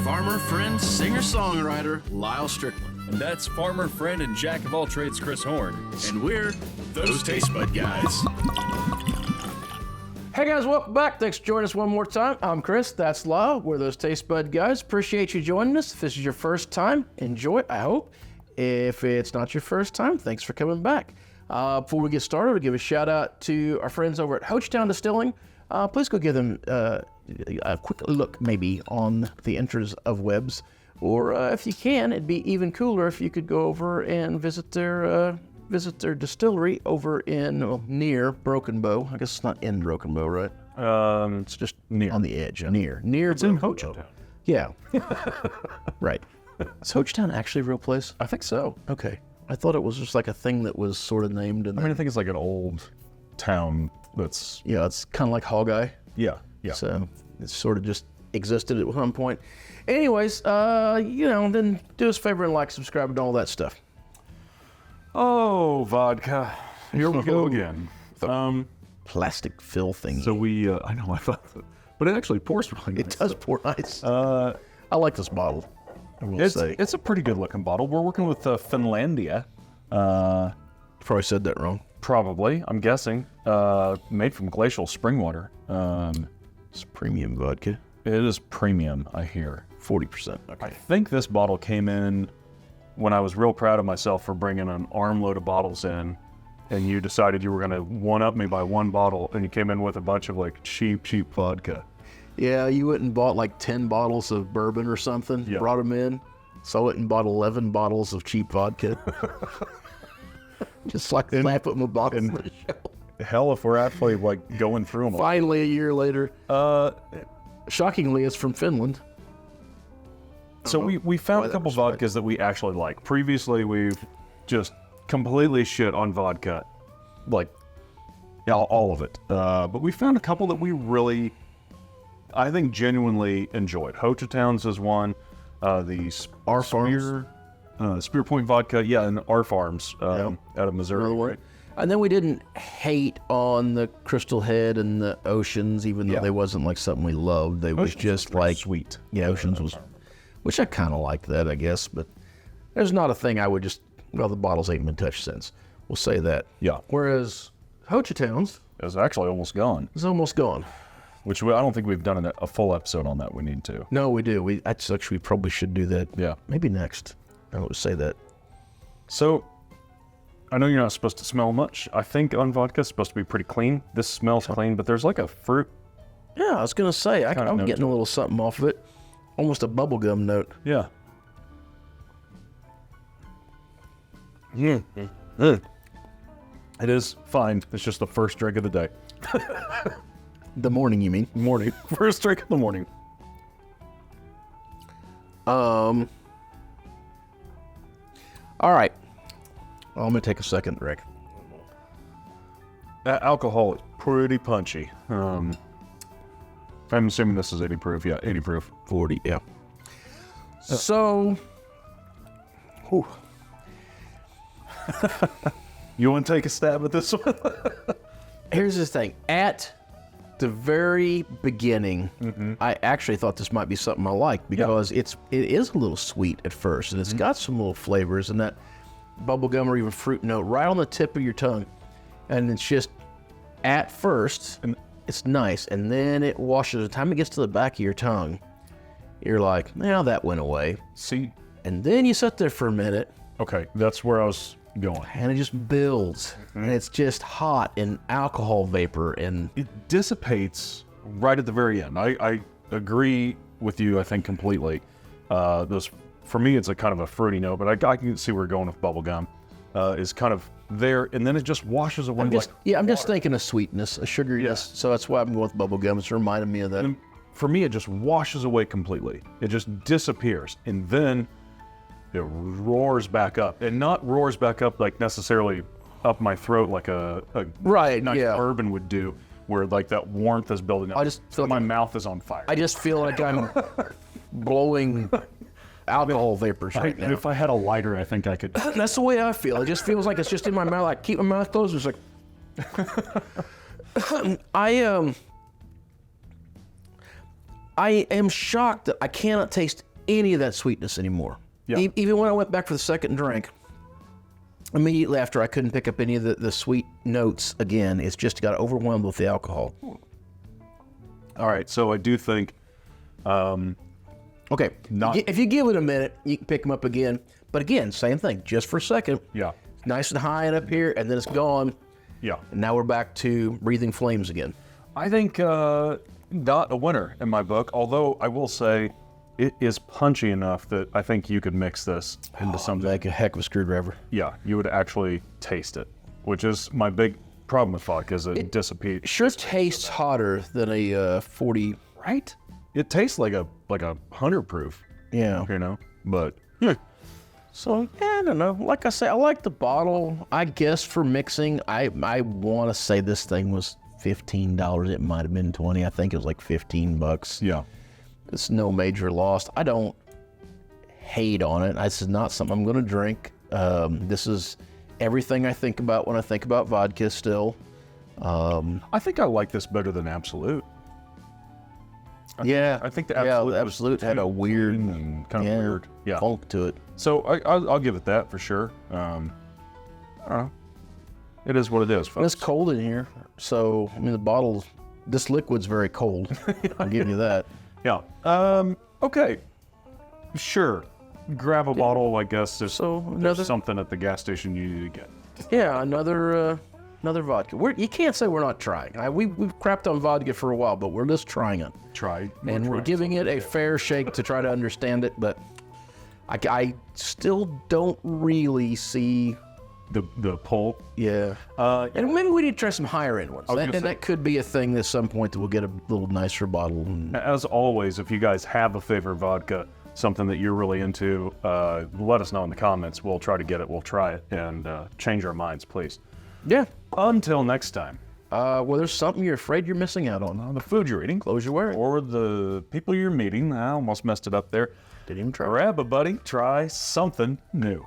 farmer, friend, singer-songwriter, Lyal Strickland. And that's farmer, friend, and jack of all trades, Chris Horn. And we're those Tastebud guys. Hey guys, welcome back. Thanks for joining us one more time. I'm Chris, that's Lyal. We're those Tastebud guys. Appreciate you joining us. If this is your first time, enjoy it, I hope. If it's not your first time, thanks for coming back. Before we get started, we'll give a shout out to our friends over at Hochtown Distilling. Please go give them a quick look maybe on the entries of webs. Or if you can, it'd be even cooler if you could go over and visit their distillery over in near Broken Bow. I guess it's not in Broken Bow, right? It's just near. On the edge. Near. It's in Hochtown. Yeah. Right. Is Hochtown actually a real place? I think so. Okay. I thought it was just like a thing that was sort of named. And I think it's like an old town that's... Yeah, it's kind of like Hogeye. Yeah. So it sort of just existed at one point. Anyways, then do us a favor and like, subscribe, and all that stuff. Oh, vodka. Here we go again. Plastic fill thing. So I know, I thought that. But it actually pours really nice. It does pour nice. I like this bottle, I will say. It's a pretty good looking bottle. We're working with Finlandia. Probably said that wrong. Probably, I'm guessing. Made from glacial spring water. It's premium vodka. It is premium, I hear. 40%. Okay. I think this bottle came in when I was real proud of myself for bringing an armload of bottles in, and you decided you were going to one-up me by one bottle, and you came in with a bunch of like cheap vodka. Yeah, you went and bought like 10 bottles of bourbon or something, yeah. Brought them in. So I went and bought 11 bottles of cheap vodka. Just like that, I put my bottles on the shelf. Hell, if we're actually like going through them. Finally, a year later. Shockingly, it's from Finland. So we found a couple vodkas that we actually like. Previously, we've just completely shit on vodka. Like, yeah, all of it. But we found a couple that we really, I think, genuinely enjoyed. Hochtown's is one. The Our Farms. Spear Point Vodka, yeah, and Our Farms out of Missouri. Another one. And then we didn't hate on the Crystal Head and the Oceans, even though they wasn't like something we loved. They was just like sweet. Yeah, Oceans was, which I kind of liked that, I guess. But there's not a thing I would just. Well, the bottles ain't been touched since. We'll say that. Yeah. Whereas Hochtown's is actually almost gone. It's almost gone. Which I don't think we've done a full episode on that. We need to. No, we do. We probably should do that. Yeah. Maybe next. I would say that. So, I know you're not supposed to smell much. I think on vodka it's supposed to be pretty clean. This smells clean, but there's like a fruit. Yeah, I was gonna say I'm getting a little something off of it, almost a bubblegum note. Yeah. It is fine. It's just the first drink of the day. The morning, you mean? Morning. First drink of the morning. All right. Well, I'm going to take a second, Rick. That alcohol is pretty punchy. I'm assuming this is 80 proof. Yeah, 80 proof. 40, yeah. So, whew. You want to take a stab at this one? Here's the thing. At the very beginning, I actually thought this might be something I like because it is a little sweet at first, and it's got some little flavors and that bubblegum or even fruit note right on the tip of your tongue. And it's just, at first, it's nice, and then it washes. By the time it gets to the back of your tongue, you're like, now that went away. See? And then you sit there for a minute. Okay, that's where I was going. And it just builds, and it's just hot and alcohol vapor, and it dissipates right at the very end. I agree with you, I think, completely. For me, it's a kind of a fruity note, but I can see where we're going with bubblegum. Is kind of there, and then it just washes away. I'm just thinking of sweetness, a sugariness, so that's why I'm going with bubblegum. It's reminding me of that. And for me, it just washes away completely. It just disappears, and then it roars back up, and not roars back up like necessarily up my throat like a nice bourbon would do, where like that warmth is building up. I just feel like my mouth is on fire. I just feel like I'm blowing alcohol vapors right now. If I had a lighter, I think I could. That's the way I feel. It just feels like it's just in my mouth. I keep my mouth closed. It's like I am shocked that I cannot taste any of that sweetness anymore. Yeah. Even when I went back for the second drink, immediately after I couldn't pick up any of the sweet notes again. It's just got overwhelmed with the alcohol. All right, so I do think... Okay, Not- if you give it a minute, you can pick them up again. But again, same thing, just for a second. Yeah. Nice and high and up here, and then it's gone. Yeah. And now we're back to breathing flames again. I think not a winner in my book, although I will say it is punchy enough that I think you could mix this into something. Like a heck of a screwdriver. Yeah, you would actually taste it, which is my big problem with vodka, is it dissipates. Sure tastes hotter than a 40. Right? It tastes like a 100 proof, Yeah. you know? But So, yeah, I don't know. Like I say, I like the bottle. I guess for mixing, I want to say this thing was $15. It might have been 20. I think it was like $15. yeah. It's no major loss. I don't hate on it. This is not something I'm going to drink. This is everything I think about when I think about vodka still. I think I like this better than Absolute. Yeah. I think the Absolute, the Absolute had a weird and kind of weird. Yeah. funk to it. So I'll give it that for sure. I don't know. It is what it is, And folks. it's cold in here. So, I mean, the bottle, this liquid's very cold. I'll give you that. Yeah. Okay. Sure. Grab a bottle, I guess. There's something at the gas station you need to get. Yeah, another vodka. You can't say we're not trying. We've crapped on vodka for a while, but we're just trying it. And we're giving it a fair shake to try to understand it, but I still don't really see... The pull. Yeah. And maybe we need to try some higher end ones. That could be a thing at some point that we'll get a little nicer bottle. And... As always, if you guys have a favorite vodka, something that you're really into, let us know in the comments. We'll try to get it. We'll try it and change our minds, please. Yeah. Until next time. Well, there's something you're afraid you're missing out on. The food you're eating. Clothes you're wearing. Or the people you're meeting. I almost messed it up there. Didn't even try. Grab a buddy. Try something new.